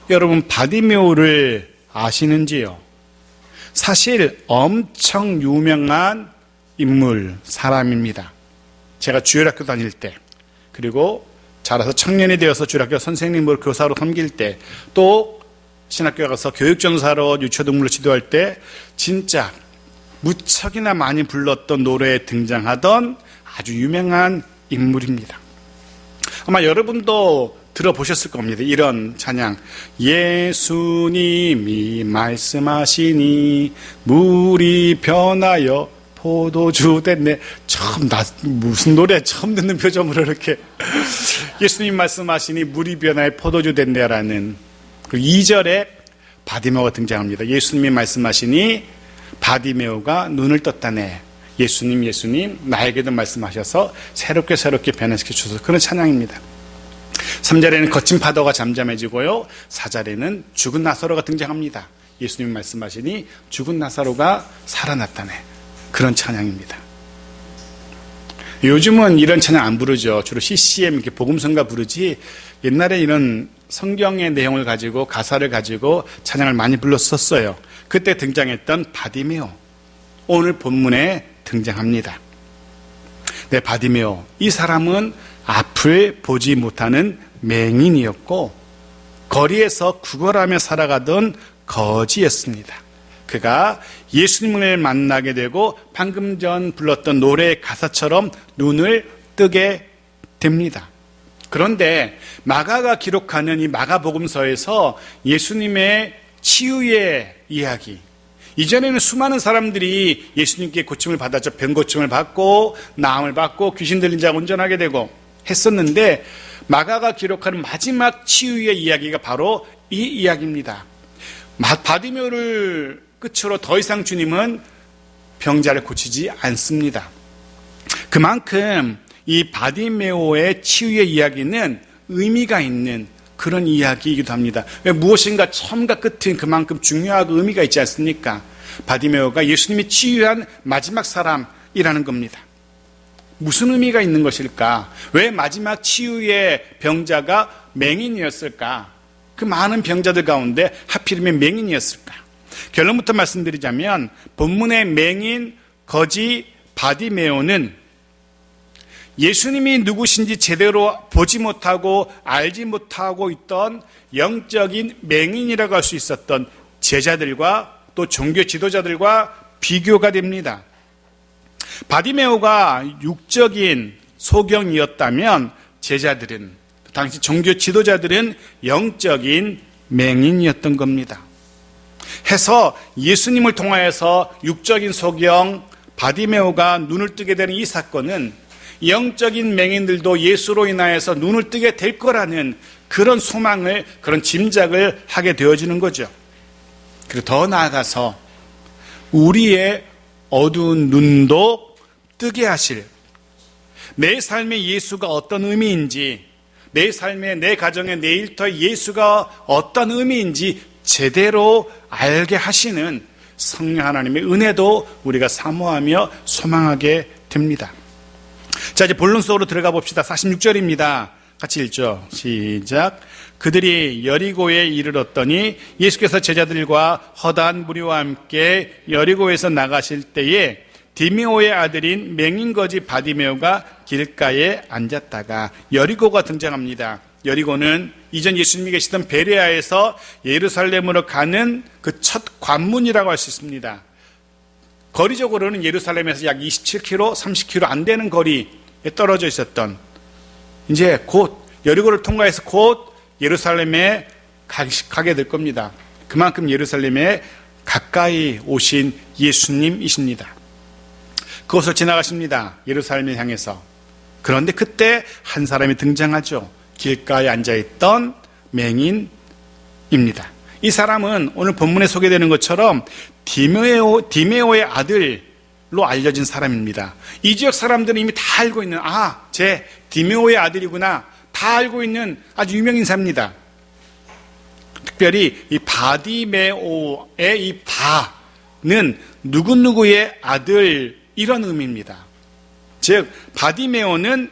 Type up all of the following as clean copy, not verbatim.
여러분 바디메오를 아시는지요? 사실 엄청 유명한 인물, 사람입니다. 제가 주일학교 다닐 때, 그리고 자라서 청년이 되어서 주일학교 선생님으로 교사로 섬길 때, 또 신학교에 가서 교육전사로 유초동물로 지도할 때 진짜 무척이나 많이 불렀던 노래에 등장하던 아주 유명한 인물입니다. 아마 여러분도 들어보셨을 겁니다. 이런 찬양. 예수님이 말씀하시니 물이 변하여 포도주 됐네. 무슨 노래 처음 듣는 표정으로 이렇게 예수님 말씀하시니 물이 변하여 포도주 됐네라는 그 2절에 바디메오가 등장합니다. 예수님이 말씀하시니 바디메오가 눈을 떴다네. 예수님 나에게도 말씀하셔서 새롭게 변화시켜 주셔서 그런 찬양입니다. 3절에는 거친 파도가 잠잠해지고요, 4절에는 죽은 나사로가 등장합니다. 예수님이 말씀하시니 죽은 나사로가 살아났다네. 그런 찬양입니다. 요즘은 이런 찬양 안 부르죠. 주로 CCM 이렇게 복음성가 부르지, 옛날에 이런 성경의 내용을 가지고 가사를 가지고 찬양을 많이 불렀었어요. 그때 등장했던 바디메오, 오늘 본문에 등장합니다. 네, 바디메오, 이 사람은 앞을 보지 못하는 맹인이었고 거리에서 구걸하며 살아가던 거지였습니다. 그가 예수님을 만나게 되고 방금 전 불렀던 노래의 가사처럼 눈을 뜨게 됩니다. 그런데 마가가 기록하는 이 마가복음서에서 예수님의 치유의 이야기, 이전에는 수많은 사람들이 예수님께 고침을 받았죠. 병 고침을 받고 나음을 받고 귀신 들린 자가 온전하게 되고 했었는데, 마가가 기록하는 마지막 치유의 이야기가 바로 이 이야기입니다. 바디메오를 끝으로 더 이상 주님은 병자를 고치지 않습니다. 그만큼 이 바디메오의 치유의 이야기는 의미가 있는 그런 이야기이기도 합니다. 무엇인가 처음과 끝은 그만큼 중요하고 의미가 있지 않습니까? 바디메오가 예수님이 치유한 마지막 사람이라는 겁니다. 무슨 의미가 있는 것일까? 왜 마지막 치유의 병자가 맹인이었을까? 그 많은 병자들 가운데 하필이면 맹인이었을까? 결론부터 말씀드리자면 본문의 맹인, 거지, 바디메오는 예수님이 누구신지 제대로 보지 못하고 알지 못하고 있던 영적인 맹인이라고 할 수 있었던 제자들과 또 종교 지도자들과 비교가 됩니다. 바디메오가 육적인 소경이었다면 제자들은, 당시 종교 지도자들은 영적인 맹인이었던 겁니다. 해서 예수님을 통하여서 육적인 소경 바디메오가 눈을 뜨게 되는 이 사건은 영적인 맹인들도 예수로 인하여서 눈을 뜨게 될 거라는 그런 소망을, 그런 짐작을 하게 되어지는 거죠. 그리고 더 나아가서 우리의 어두운 눈도 뜨게 하실, 내 삶의 예수가 어떤 의미인지, 내 삶의, 내 가정의, 내 일터의 예수가 어떤 의미인지 제대로 알게 하시는 성령 하나님의 은혜도 우리가 사모하며 소망하게 됩니다. 자, 이제 본론 속으로 들어가 봅시다. 46절입니다. 같이 읽죠. 시작. 그들이 여리고에 이르렀더니 예수께서 제자들과 허다한 무리와 함께 여리고에서 나가실 때에 디메오의 아들인 맹인거지 바디메오가 길가에 앉았다가, 여리고가 등장합니다. 여리고는 이전 예수님이 계시던 베레아에서 예루살렘으로 가는 그 첫 관문이라고 할 수 있습니다. 거리적으로는 예루살렘에서 약 27km, 30km 안 되는 거리에 떨어져 있었던, 이제 곧 여리고를 통과해서 곧 예루살렘에 가게 될 겁니다. 그만큼 예루살렘에 가까이 오신 예수님이십니다. 그곳을 지나가십니다. 예루살렘을 향해서. 그런데 그때 한 사람이 등장하죠. 길가에 앉아있던 맹인입니다. 이 사람은 오늘 본문에 소개되는 것처럼 디메오의 아들로 알려진 사람입니다. 이 지역 사람들은 이미 다 알고 있는, 쟤 디메오의 아들이구나, 다 알고 있는 아주 유명 인사입니다. 특별히 이 바디메오의 이 바는 누구누구의 아들, 이런 의미입니다. 즉 바디메오는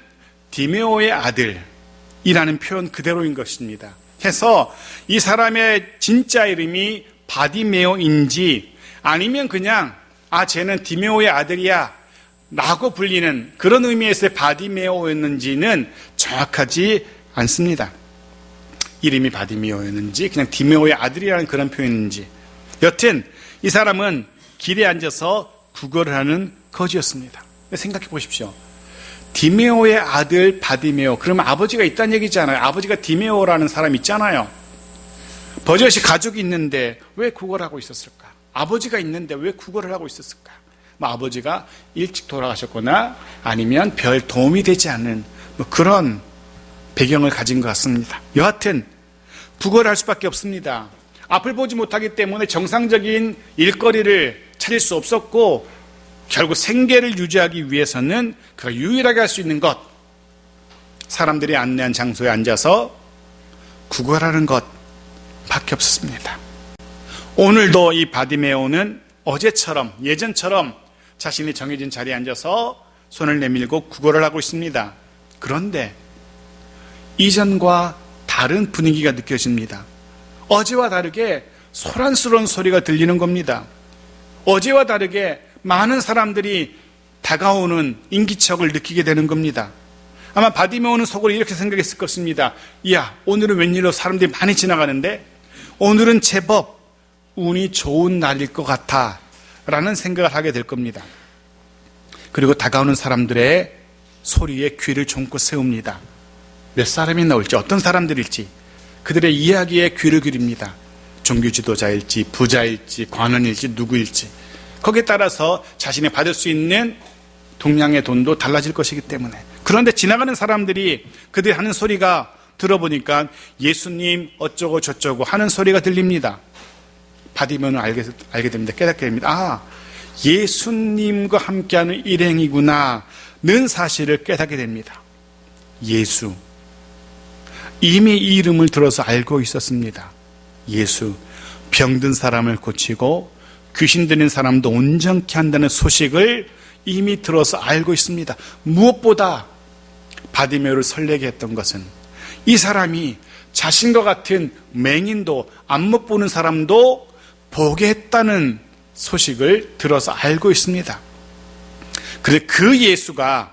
디메오의 아들이라는 표현 그대로인 것입니다. 해서 이 사람의 진짜 이름이 바디메오인지 아니면 그냥 쟤는 디메오의 아들이야 라고 불리는 그런 의미에서의 바디메오였는지는 정확하지 않습니다. 이름이 바디메오였는지 그냥 디메오의 아들이라는 그런 표현인지, 여튼 이 사람은 길에 앉아서 구걸을 하는 거지였습니다. 생각해 보십시오. 디메오의 아들 바디메오, 그러면 아버지가 있다는 얘기잖아요. 아버지가 디메오라는 사람 있잖아요. 버젓이 가족이 있는데 왜 구걸하고 있었을까? 아버지가 있는데 왜 구걸을 하고 있었을까? 아버지가 일찍 돌아가셨거나 아니면 별 도움이 되지 않는 그런 배경을 가진 것 같습니다. 여하튼 구걸할 수밖에 없습니다. 앞을 보지 못하기 때문에 정상적인 일거리를 찾을 수 없었고, 결국 생계를 유지하기 위해서는 그가 유일하게 할 수 있는 것, 사람들이 안내한 장소에 앉아서 구걸하는 것 밖에 없었습니다. 오늘도 이 바디메오는 어제처럼, 예전처럼 자신이 정해진 자리에 앉아서 손을 내밀고 구걸을 하고 있습니다. 그런데 이전과 다른 분위기가 느껴집니다. 어제와 다르게 소란스러운 소리가 들리는 겁니다. 어제와 다르게 많은 사람들이 다가오는 인기척을 느끼게 되는 겁니다. 아마 바디메오는 속으로 이렇게 생각했을 것입니다. 이야, 오늘은 웬일로 사람들이 많이 지나가는데 오늘은 제법 운이 좋은 날일 것 같아 라는 생각을 하게 될 겁니다. 그리고 다가오는 사람들의 소리에 귀를 종고 세웁니다. 몇 사람이 나올지, 어떤 사람들일지 그들의 이야기에 귀를 기립니다. 종교 지도자일지 부자일지 관원일지 누구일지, 거기에 따라서 자신이 받을 수 있는 동량의 돈도 달라질 것이기 때문에. 그런데 지나가는 사람들이 그들이 하는 소리가 들어보니까 예수님 어쩌고 저쩌고 하는 소리가 들립니다. 바디메오는 알게 됩니다. 깨닫게 됩니다. 예수님과 함께하는 일행이구나는 사실을 깨닫게 됩니다. 예수, 이미 이 이름을 들어서 알고 있었습니다. 예수, 병든 사람을 고치고 귀신 들린 사람도 온전케 한다는 소식을 이미 들어서 알고 있습니다. 무엇보다 바디메오를 설레게 했던 것은 이 사람이 자신과 같은 맹인도, 안못 보는 사람도 보게 했다는 소식을 들어서 알고 있습니다. 그래서 그 예수가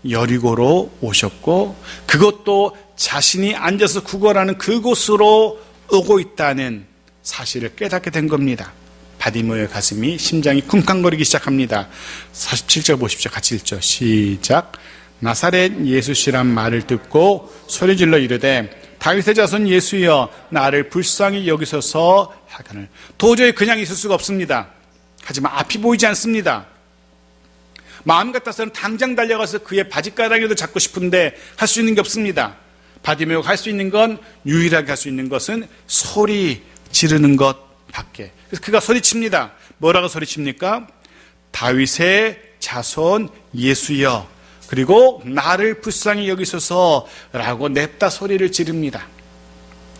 여리고로 오셨고, 그것도 자신이 앉아서 구걸하는 그곳으로 오고 있다는 사실을 깨닫게 된 겁니다. 바디메오의 가슴이, 심장이 쿵쾅거리기 시작합니다. 47절 보십시오. 같이 읽죠. 시작. 나사렛 예수시란 말을 듣고 소리질러 이르되 다윗의 자손 예수여 나를 불쌍히 여기소서 하거늘. 도저히 그냥 있을 수가 없습니다. 하지만 앞이 보이지 않습니다. 마음 같아서는 당장 달려가서 그의 바지가랑이라도 잡고 싶은데 할 수 있는 게 없습니다. 바디메오가 할 수 있는 건, 유일하게 할 수 있는 것은 소리 지르는 것 밖에. 그래서 그가 소리칩니다. 뭐라고 소리칩니까? 다윗의 자손 예수여, 그리고 나를 불쌍히 여기소서라고 냅다 소리를 지릅니다.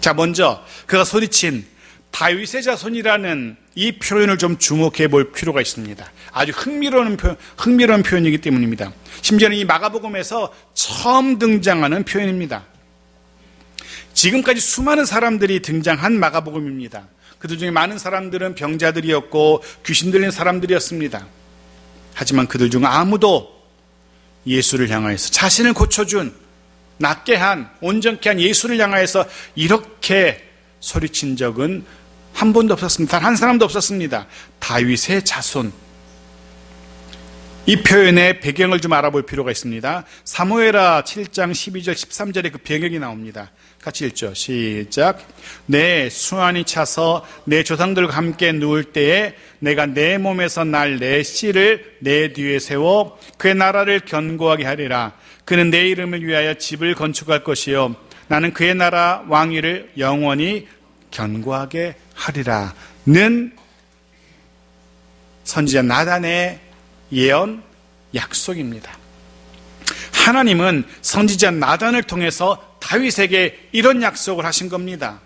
자, 먼저 그가 소리친 다윗의 자손이라는 이 표현을 좀 주목해 볼 필요가 있습니다. 아주 흥미로운 표현이기 때문입니다. 심지어는 이 마가복음에서 처음 등장하는 표현입니다. 지금까지 수많은 사람들이 등장한 마가복음입니다. 그들 중에 많은 사람들은 병자들이었고 귀신 들린 사람들이었습니다. 하지만 그들 중 아무도 예수를 향하여서, 자신을 고쳐준, 낫게 한, 온전케 한 예수를 향하여서 이렇게 소리친 적은 한 번도 없었습니다. 단 한 사람도 없었습니다. 다윗의 자손. 이 표현의 배경을 좀 알아볼 필요가 있습니다. 사무엘하 7장 12절 13절에 그 배경이 나옵니다. 같이 읽죠. 시작. 내 수완이 차서 내 조상들과 함께 누울 때에 내가 내 몸에서 날 내 씨를 내 뒤에 세워 그의 나라를 견고하게 하리라. 그는 내 이름을 위하여 집을 건축할 것이요 나는 그의 나라 왕위를 영원히 견고하게 하리라는 선지자 나단의 예언 약속입니다. 하나님은 선지자 나단을 통해서 다윗에게 이런 약속을 하신 겁니다.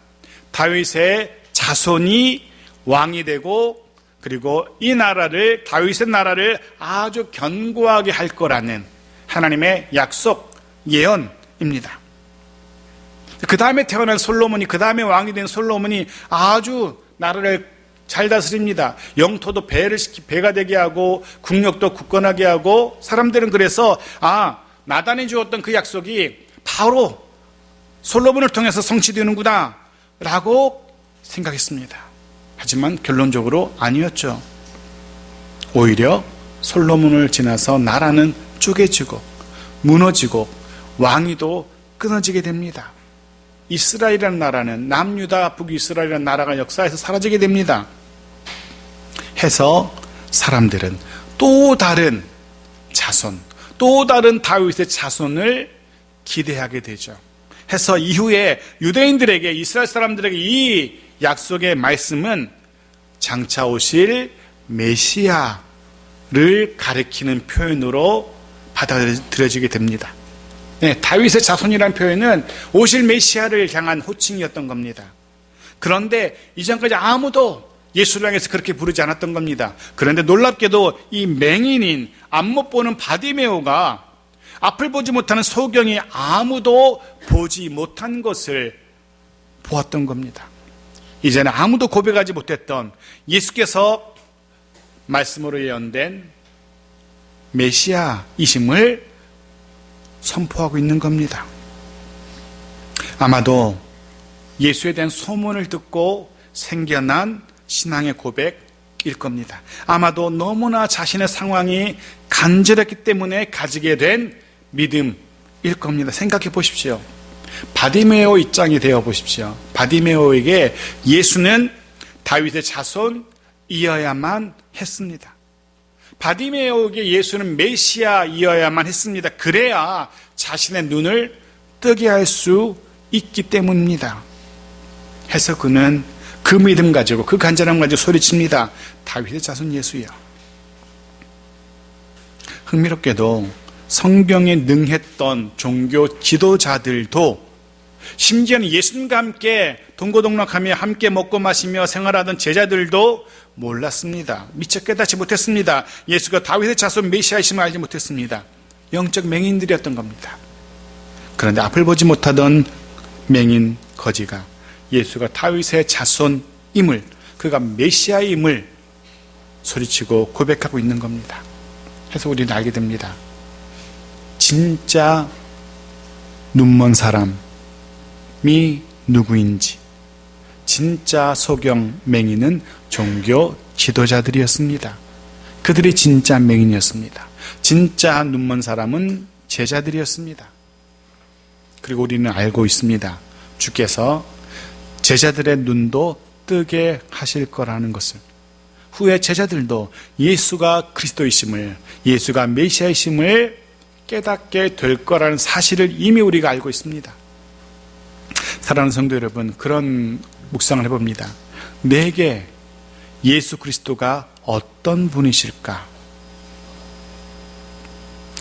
다윗의 자손이 왕이 되고, 그리고 이 나라를, 다윗의 나라를 아주 견고하게 할 거라는 하나님의 약속, 예언입니다. 그 다음에 태어난 솔로몬이, 그 다음에 왕이 된 솔로몬이 아주 나라를 잘 다스립니다. 영토도 배가 되게 하고 국력도 굳건하게 하고, 사람들은 그래서 나단이 주었던 그 약속이 바로 솔로몬을 통해서 성취되는구나 라고 생각했습니다. 하지만 결론적으로 아니었죠. 오히려 솔로몬을 지나서 나라는 쪼개지고 무너지고 왕위도 끊어지게 됩니다. 이스라엘이라는 나라는, 남유다 북이스라엘이라는 나라가 역사에서 사라지게 됩니다. 해서 사람들은 또 다른 자손, 또 다른 다윗의 자손을 기대하게 되죠. 해서 이후에 유대인들에게, 이스라엘 사람들에게 이 약속의 말씀은 장차 오실 메시아를 가리키는 표현으로 받아들여지게 됩니다. 다윗의 자손이라는 표현은 오실 메시아를 향한 호칭이었던 겁니다. 그런데 이전까지 아무도 예수를 향해서 그렇게 부르지 않았던 겁니다. 그런데 놀랍게도 이 맹인인, 앞 못 보는 바디메오가 앞을 보지 못하는 소경이 아무도 보지 못한 것을 보았던 겁니다. 이제는 아무도 고백하지 못했던 예수께서 말씀으로 예언된 메시아이심을 선포하고 있는 겁니다. 아마도 예수에 대한 소문을 듣고 생겨난 신앙의 고백일 겁니다. 아마도 너무나 자신의 상황이 간절했기 때문에 가지게 된 믿음일 겁니다. 생각해 보십시오. 바디메오 입장이 되어 보십시오. 바디메오에게 예수는 다윗의 자손이어야만 했습니다. 바디메오에게 예수는 메시아이어야만 했습니다. 그래야 자신의 눈을 뜨게 할 수 있기 때문입니다. 해서 그는 그 믿음 가지고, 그 간절함 가지고 소리칩니다. 다윗의 자손 예수여. 흥미롭게도 성경에 능했던 종교 지도자들도, 심지어는 예수님과 함께 동고동락하며 함께 먹고 마시며 생활하던 제자들도 몰랐습니다. 미처 깨닫지 못했습니다. 예수가 다윗의 자손 메시아이심을 알지 못했습니다. 영적 맹인들이었던 겁니다. 그런데 앞을 보지 못하던 맹인 거지가 예수가 다윗의 자손임을, 그가 메시아임을 소리치고 고백하고 있는 겁니다. 그래서 우리는 알게 됩니다. 진짜 눈먼 사람이 누구인지. 진짜 소경 맹인은 종교 지도자들이었습니다. 그들이 진짜 맹인이었습니다. 진짜 눈먼 사람은 제자들이었습니다. 그리고 우리는 알고 있습니다. 주께서 제자들의 눈도 뜨게 하실 거라는 것을. 후에 제자들도 예수가 그리스도이심을, 예수가 메시아이심을 깨닫게 될 거라는 사실을 이미 우리가 알고 있습니다. 사랑하는 성도 여러분, 그런 묵상을 해봅니다. 내게 예수 그리스도가 어떤 분이실까?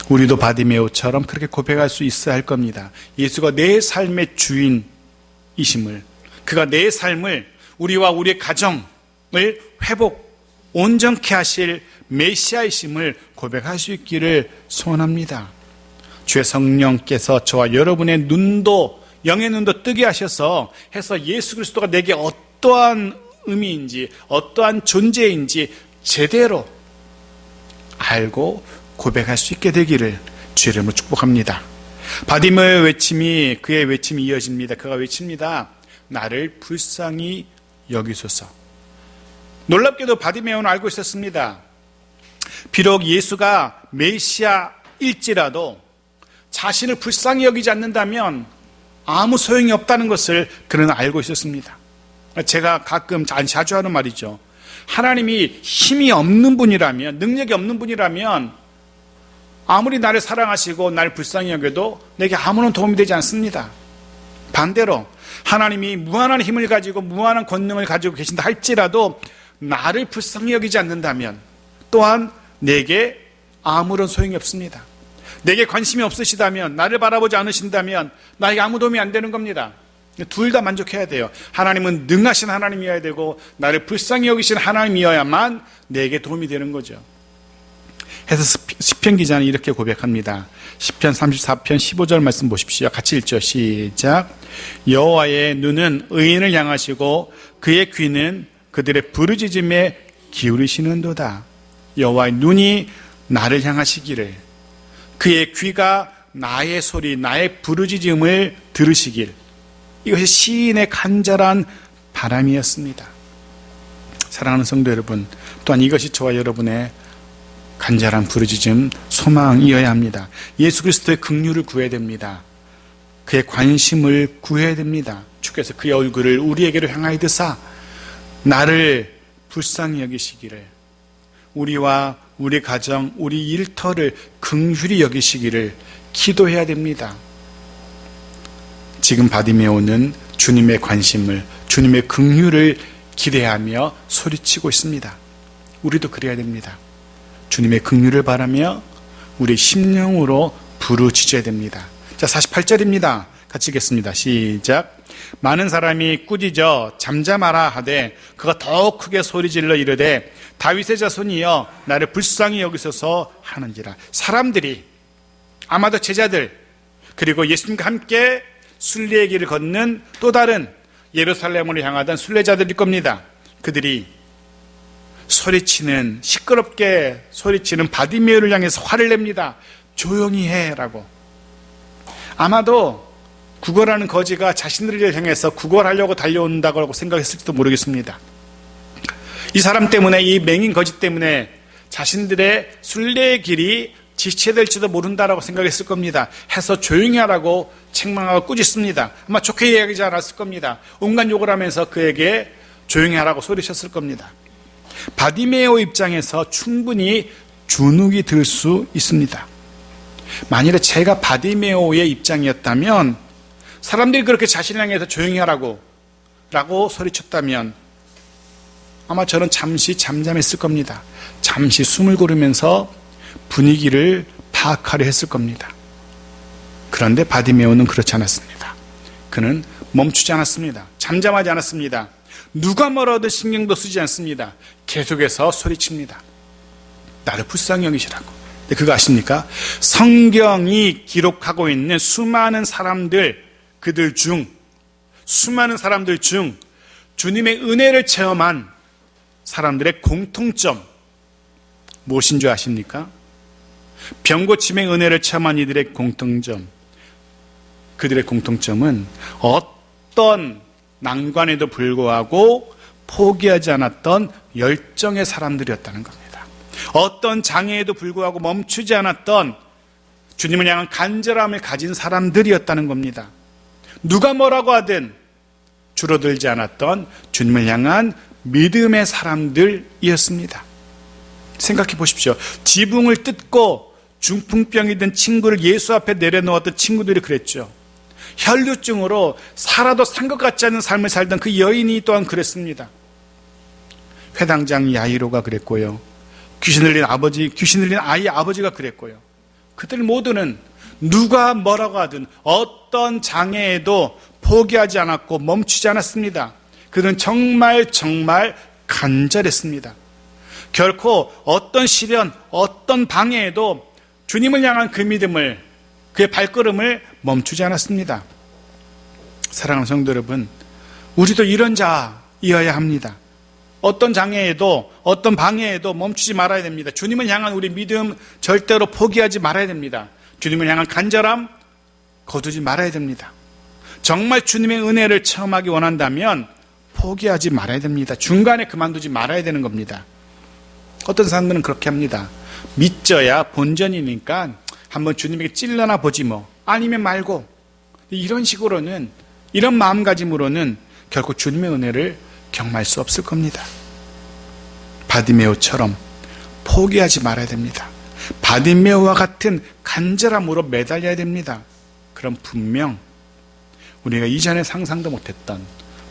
우리도 바디메오처럼 그렇게 고백할 수 있어야 할 겁니다. 예수가 내 삶의 주인이심을, 그가 내 삶을, 우리와 우리의 가정을 온전케 하실 메시아이심을 고백할 수 있기를 소원합니다. 주의 성령께서 저와 여러분의 눈도, 영의 눈도 뜨게 하셔서 해서 예수 그리스도가 내게 어떠한 의미인지, 어떠한 존재인지 제대로 알고 고백할 수 있게 되기를 주의 이름으로 축복합니다. 바디메오의 외침이, 그의 외침이 이어집니다. 그가 외칩니다. 나를 불쌍히 여기소서. 놀랍게도 바디메오는 알고 있었습니다. 비록 예수가 메시아일지라도 자신을 불쌍히 여기지 않는다면 아무 소용이 없다는 것을 그는 알고 있었습니다. 제가 가끔 자주 하는 말이죠. 하나님이 힘이 없는 분이라면, 능력이 없는 분이라면 아무리 나를 사랑하시고 나를 불쌍히 여겨도 내게 아무런 도움이 되지 않습니다. 반대로 하나님이 무한한 힘을 가지고 무한한 권능을 가지고 계신다 할지라도 나를 불쌍히 여기지 않는다면 또한 내게 아무런 소용이 없습니다. 내게 관심이 없으시다면, 나를 바라보지 않으신다면 나에게 아무 도움이 안 되는 겁니다. 둘 다 만족해야 돼요. 하나님은 능하신 하나님이어야 되고 나를 불쌍히 여기신 하나님이어야만 내게 도움이 되는 거죠. 해서 시편 기자는 이렇게 고백합니다. 시편 34편 15절 말씀 보십시오. 같이 읽죠. 시작. 여호와의 눈은 의인을 향하시고 그의 귀는 그들의 부르짖음에 기울이시는도다. 여호와의 눈이 나를 향하시기를, 그의 귀가 나의 소리, 나의 부르짖음을 들으시길. 이것이 시인의 간절한 바람이었습니다. 사랑하는 성도 여러분, 또한 이것이 저와 여러분의 간절한 부르짖음, 소망이어야 합니다. 예수 그리스도의 긍휼을 구해야 됩니다. 그의 관심을 구해야 됩니다. 주께서 그의 얼굴을 우리에게로 향하여 드사 나를 불쌍히 여기시기를, 우리와 우리 가정, 우리 일터를 긍휼히 여기시기를 기도해야 됩니다. 지금 바디메오는 주님의 관심을, 주님의 긍휼을 기대하며 소리치고 있습니다. 우리도 그래야 됩니다. 주님의 긍휼을 바라며 우리 심령으로 부르짖어야 됩니다. 자, 48절입니다. 같이 읽겠습니다. 시작. 많은 사람이 꾸짖어 잠잠하라 하되 그가 더욱 크게 소리질러 이르되 다윗의 자손이여 나를 불쌍히 여기소서 하는지라. 사람들이, 아마도 제자들, 그리고 예수님과 함께 순례의 길을 걷는 또 다른 예루살렘으로 향하던 순례자들일 겁니다. 그들이 소리치는, 시끄럽게 소리치는 바디메오를 향해서 화를 냅니다. 조용히 해라고. 아마도 구걸하는 거지가 자신들을 향해서 구걸하려고 달려온다고 생각했을지도 모르겠습니다. 이 사람 때문에, 이 맹인 거지 때문에 자신들의 순례의 길이 지체될지도 모른다라고 생각했을 겁니다. 해서 조용히 하라고 책망하고 꾸짖습니다. 아마 좋게 이야기하지 않았을 겁니다. 온갖 욕을 하면서 그에게 조용히 하라고 소리쳤을 겁니다. 바디메오 입장에서 충분히 주눅이 들 수 있습니다. 만일에 제가 바디메오의 입장이었다면, 사람들이 그렇게 자신을 향해서 조용히 하라고 소리쳤다면 아마 저는 잠시 잠잠했을 겁니다. 잠시 숨을 고르면서 분위기를 파악하려 했을 겁니다. 그런데 바디메오는 그렇지 않았습니다. 그는 멈추지 않았습니다. 잠잠하지 않았습니다. 누가 뭐라도 신경도 쓰지 않습니다. 계속해서 소리칩니다. 나를 불쌍히 여기시라고. 근데 그거 아십니까? 성경이 기록하고 있는 수많은 사람들, 수많은 사람들 중 주님의 은혜를 체험한 사람들의 공통점 무엇인 줄 아십니까? 병고침의 은혜를 체험한 이들의 공통점, 그들의 공통점은 어떤 난관에도 불구하고 포기하지 않았던 열정의 사람들이었다는 겁니다. 어떤 장애에도 불구하고 멈추지 않았던 주님을 향한 간절함을 가진 사람들이었다는 겁니다. 누가 뭐라고 하든 줄어들지 않았던 주님을 향한 믿음의 사람들이었습니다. 생각해 보십시오. 지붕을 뜯고 중풍병이 든 친구를 예수 앞에 내려놓았던 친구들이 그랬죠. 혈류증으로 살아도 산 것 같지 않은 삶을 살던 그 여인이 또한 그랬습니다. 회당장 야이로가 그랬고요. 귀신 들린 아이의 아버지가 그랬고요. 그들 모두는 누가 뭐라고 하든 어떤 장애에도 포기하지 않았고 멈추지 않았습니다. 그들은 정말 간절했습니다. 결코 어떤 시련, 어떤 방해에도 주님을 향한 그 믿음을, 그의 발걸음을 멈추지 않았습니다. 사랑하는 성도 여러분, 우리도 이런 자이어야 합니다. 어떤 장애에도, 어떤 방해에도 멈추지 말아야 됩니다. 주님을 향한 우리 믿음 절대로 포기하지 말아야 됩니다. 주님을 향한 간절함 거두지 말아야 됩니다. 정말 주님의 은혜를 체험하기 원한다면 포기하지 말아야 됩니다. 중간에 그만두지 말아야 되는 겁니다. 어떤 사람들은 그렇게 합니다. 믿져야 본전이니까 한번 주님에게 찔러나 보지 뭐, 아니면 말고. 이런 식으로는, 이런 마음가짐으로는 결코 주님의 은혜를 경험할 수 없을 겁니다. 바디메오처럼 포기하지 말아야 됩니다. 바디메오와 같은 간절함으로 매달려야 됩니다. 그럼 분명 우리가 이전에 상상도 못했던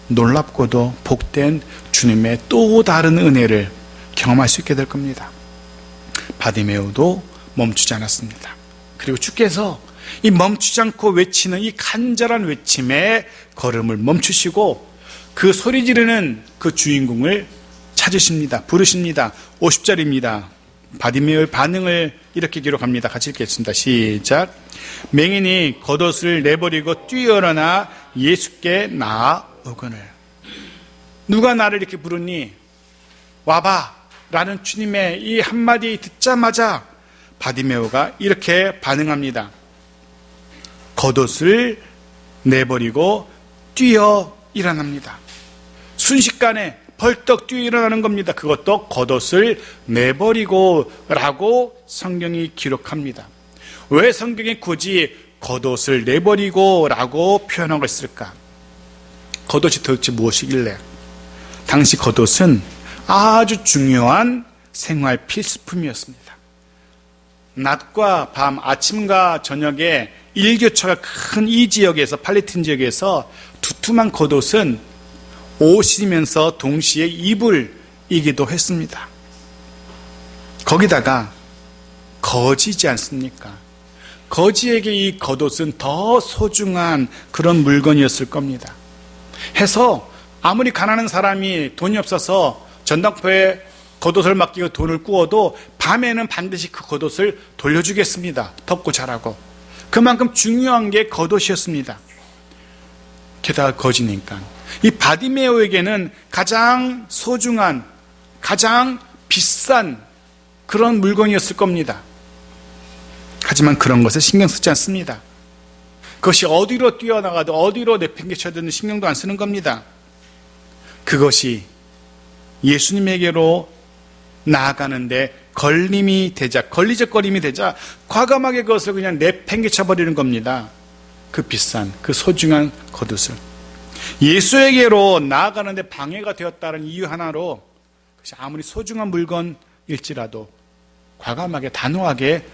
놀랍고도 복된 주님의 또 다른 은혜를 경험할 수 있게 될 겁니다. 바디메오도 멈추지 않았습니다. 그리고 주께서 이 멈추지 않고 외치는 이 간절한 외침의 걸음을 멈추시고 그 소리 지르는 그 주인공을 찾으십니다. 부르십니다. 50절입니다. 바디메오의 반응을 이렇게 기록합니다. 같이 읽겠습니다. 시작. 맹인이 겉옷을 내버리고 뛰어일어나 예수께 나아오거늘. 누가 나를 이렇게 부르니? 와봐 라는 주님의 이 한마디 듣자마자 바디메오가 이렇게 반응합니다. 겉옷을 내버리고 뛰어 일어납니다. 순식간에 벌떡 뛰어 일어나는 겁니다. 그것도 겉옷을 내버리고 라고 성경이 기록합니다. 왜 성경이 굳이 겉옷을 내버리고 라고 표현하고 있을까? 겉옷이 도대체 무엇이길래? 당시 겉옷은 아주 중요한 생활 필수품이었습니다. 낮과 밤, 아침과 저녁에 일교차가 큰 이 지역에서, 팔레스타인 지역에서 두툼한 겉옷은 옷이면서 동시에 이불이기도 했습니다. 거기다가 거지지 않습니까? 거지에게 이 겉옷은 더 소중한 그런 물건이었을 겁니다. 해서 아무리 가난한 사람이 돈이 없어서 전당포에 겉옷을 맡기고 돈을 꾸어도 밤에는 반드시 그 겉옷을 돌려주겠습니다. 덥고 자라고. 그만큼 중요한 게 겉옷이었습니다. 게다가 거지니까. 이 바디메오에게는 가장 소중한, 가장 비싼 그런 물건이었을 겁니다. 하지만 그런 것에 신경 쓰지 않습니다. 그것이 어디로 뛰어나가도 어디로 내팽개쳐든 신경도 안 쓰는 겁니다. 그것이 예수님에게로 나아가는데 걸림이 되자, 걸리적거림이 되자 과감하게 그것을 그냥 내팽개쳐 버리는 겁니다. 그 비싼, 그 소중한 겉옷을. 예수에게로 나아가는데 방해가 되었다는 이유 하나로 그것이 아무리 소중한 물건일지라도 과감하게 단호하게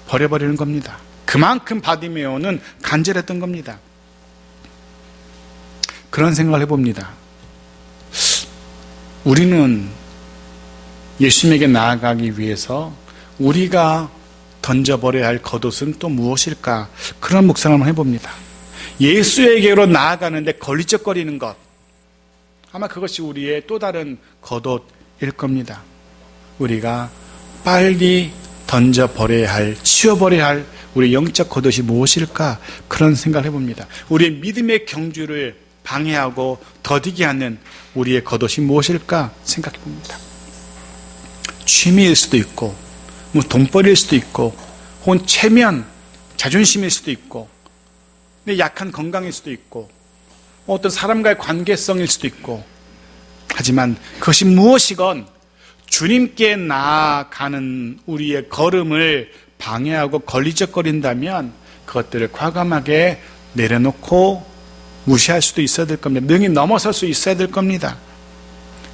버려버리는 겁니다. 그만큼 바디메오는 간절했던 겁니다. 그런 생각을 해봅니다. 우리는 예수님에게 나아가기 위해서 우리가 던져버려야 할 겉옷은 또 무엇일까? 그런 묵상을 한번 해봅니다. 예수에게로 나아가는데 걸리적거리는 것, 아마 그것이 우리의 또 다른 겉옷일 겁니다. 우리가 빨리 던져버려야 할, 치워버려야 할 우리의 영적 겉옷이 무엇일까? 그런 생각을 해봅니다. 우리의 믿음의 경주를 방해하고 더디게 하는 우리의 겉옷이 무엇일까 생각해봅니다. 취미일 수도 있고, 뭐 돈벌이일 수도 있고, 혹은 체면, 자존심일 수도 있고, 내 약한 건강일 수도 있고, 어떤 사람과의 관계성일 수도 있고, 하지만 그것이 무엇이건 주님께 나아가는 우리의 걸음을 방해하고 걸리적거린다면 그것들을 과감하게 내려놓고 무시할 수도 있어야 될 겁니다. 능히 넘어설 수 있어야 될 겁니다.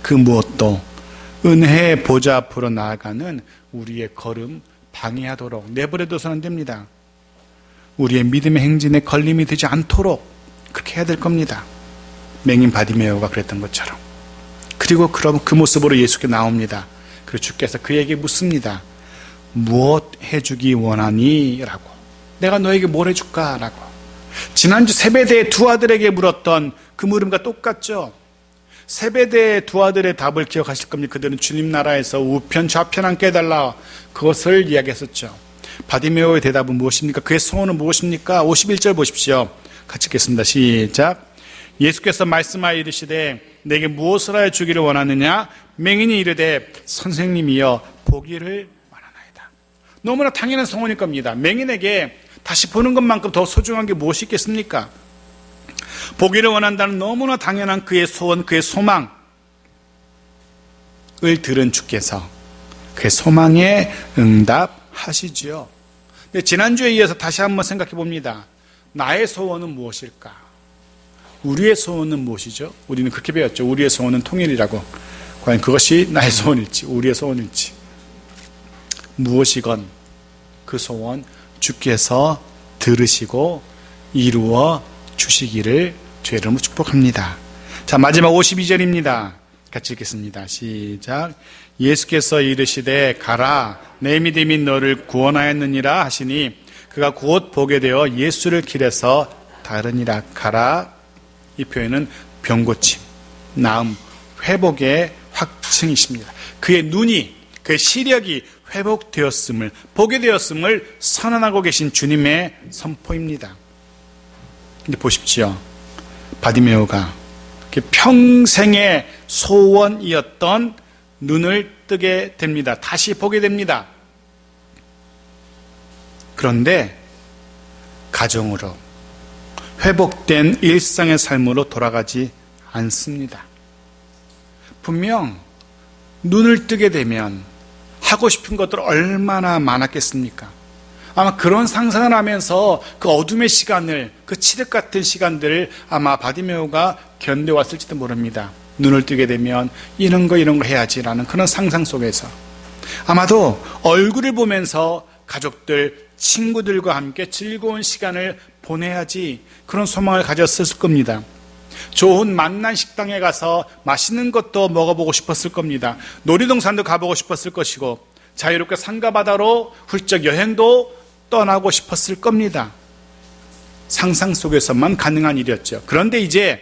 그 무엇도 은혜의 보좌 앞으로 나아가는 우리의 걸음 방해하도록 내버려둬서는 안 됩니다. 우리의 믿음의 행진에 걸림이 되지 않도록 그렇게 해야 될 겁니다. 맹인 바디메오가 그랬던 것처럼. 그리고 그럼 그 모습으로 예수께 나옵니다. 그리고 주께서 그에게 묻습니다. 무엇 해주기 원하니? 라고. 내가 너에게 뭘 해줄까? 라고. 지난주 세베대의 두 아들에게 물었던 그 물음과 똑같죠. 세베대의 두 아들의 답을 기억하실 겁니다. 그들은 주님 나라에서 우편 좌편 함께 해달라, 그것을 이야기했었죠. 바디메오의 대답은 무엇입니까? 그의 소원은 무엇입니까? 51절 보십시오. 같이 읽겠습니다. 시작. 예수께서 말씀하여 이르시되 내게 무엇을 하여 주기를 원하느냐? 맹인이 이르되 선생님이여 보기를 원하나이다. 너무나 당연한 소원일 겁니다. 맹인에게 다시 보는 것만큼 더 소중한 게 무엇이 있겠습니까? 보기를 원한다는 너무나 당연한 그의 소원, 그의 소망을 들은 주께서 그의 소망에 응답하시지요. 근데 지난주에 이어서 다시 한번 생각해 봅니다. 나의 소원은 무엇일까? 우리의 소원은 무엇이죠? 우리는 그렇게 배웠죠. 우리의 소원은 통일이라고. 과연 그것이 나의 소원일지, 우리의 소원일지. 무엇이건 그 소원 주께서 들으시고 이루어 주시기를 주의 이름으로 축복합니다. 자, 마지막 52절입니다. 같이 읽겠습니다. 시작. 예수께서 이르시되 가라, 내 믿음이 너를 구원하였느니라 하시니 그가 곧 보게 되어 예수를 길에서 따르니라. 가라. 이 표현은 병고침, 나음, 회복의 확증이십니다. 그의 눈이 그 시력이 회복되었음을, 보게 되었음을 선언하고 계신 주님의 선포입니다. 근데 보십시오. 바디메오가 평생의 소원이었던 눈을 뜨게 됩니다. 다시 보게 됩니다. 그런데 가정으로 회복된 일상의 삶으로 돌아가지 않습니다. 분명 눈을 뜨게 되면 하고 싶은 것들 얼마나 많았겠습니까? 아마 그런 상상을 하면서 그 어둠의 시간을, 그 칠흑 같은 시간들을 아마 바디메오가 견뎌왔을지도 모릅니다. 눈을 뜨게 되면 이런 거 해야지라는 그런 상상 속에서 아마도 얼굴을 보면서 가족들, 친구들과 함께 즐거운 시간을 보내야지 그런 소망을 가졌을 겁니다. 좋은 만난 식당에 가서 맛있는 것도 먹어보고 싶었을 겁니다. 놀이동산도 가보고 싶었을 것이고 자유롭게 산과 바다로 훌쩍 여행도 떠나고 싶었을 겁니다. 상상 속에서만 가능한 일이었죠. 그런데 이제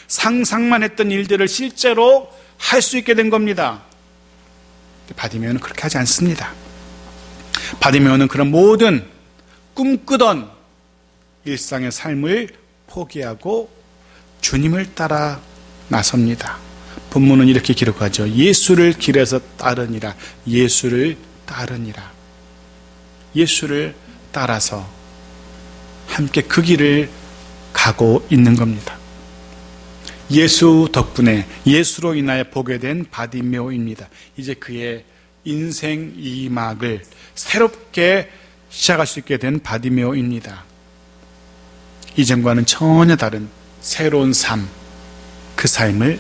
상상만 했던 일들을 실제로 할 수 있게 된 겁니다. 바디메오는 그렇게 하지 않습니다. 바디메오는 그런 모든 꿈꾸던 일상의 삶을 포기하고 주님을 따라 나섭니다. 본문은 이렇게 기록하죠. 예수를 길에서 따르니라. 예수를 따르니라. 예수를 따라서 함께 그 길을 가고 있는 겁니다. 예수 덕분에, 예수로 인하여 보게 된 바디메오입니다. 이제 그의 인생 2막을 새롭게 시작할 수 있게 된 바디메오입니다. 이전과는 전혀 다른 새로운 삶, 그 삶을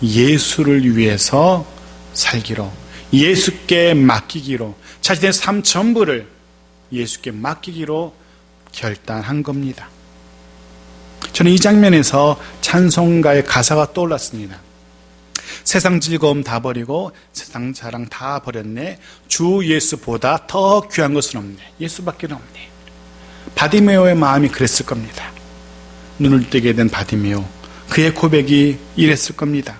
예수를 위해서 살기로, 예수께 맡기기로, 자신의 삶 전부를 예수께 맡기기로 결단한 겁니다. 저는 이 장면에서 찬송가의 가사가 떠올랐습니다. 세상 즐거움 다 버리고 세상 자랑 다 버렸네. 주 예수보다 더 귀한 것은 없네. 예수밖에 없네. 바디메오의 마음이 그랬을 겁니다. 눈을 뜨게 된 바디메오, 그의 고백이 이랬을 겁니다.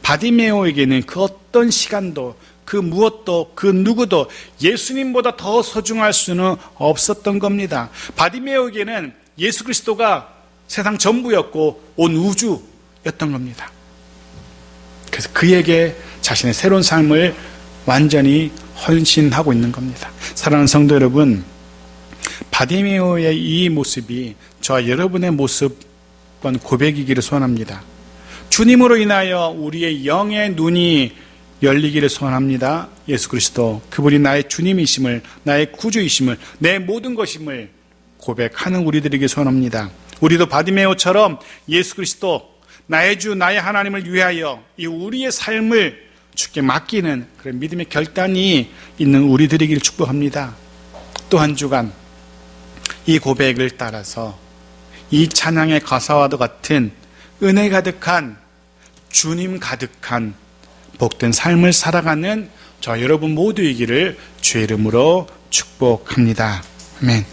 바디메오에게는 그 어떤 시간도, 그 무엇도, 그 누구도 예수님보다 더 소중할 수는 없었던 겁니다. 바디메오에게는 예수 그리스도가 세상 전부였고 온 우주였던 겁니다. 그래서 그에게 자신의 새로운 삶을 완전히 헌신하고 있는 겁니다. 사랑하는 성도 여러분, 바디메오의 이 모습이 저와 여러분의 모습과 고백이기를 소원합니다. 주님으로 인하여 우리의 영의 눈이 열리기를 소원합니다. 예수 그리스도, 그분이 나의 주님이심을, 나의 구주이심을, 내 모든 것임을 고백하는 우리들에게 소원합니다. 우리도 바디메오처럼 예수 그리스도, 나의 주, 나의 하나님을 위하여 이 우리의 삶을 주께 맡기는 그런 믿음의 결단이 있는 우리들이기를 축복합니다. 또 한 주간 이 고백을 따라서 이 찬양의 가사와도 같은 은혜 가득한, 주님 가득한 복된 삶을 살아가는 저 여러분 모두이기를 주의 이름으로 축복합니다. 아멘.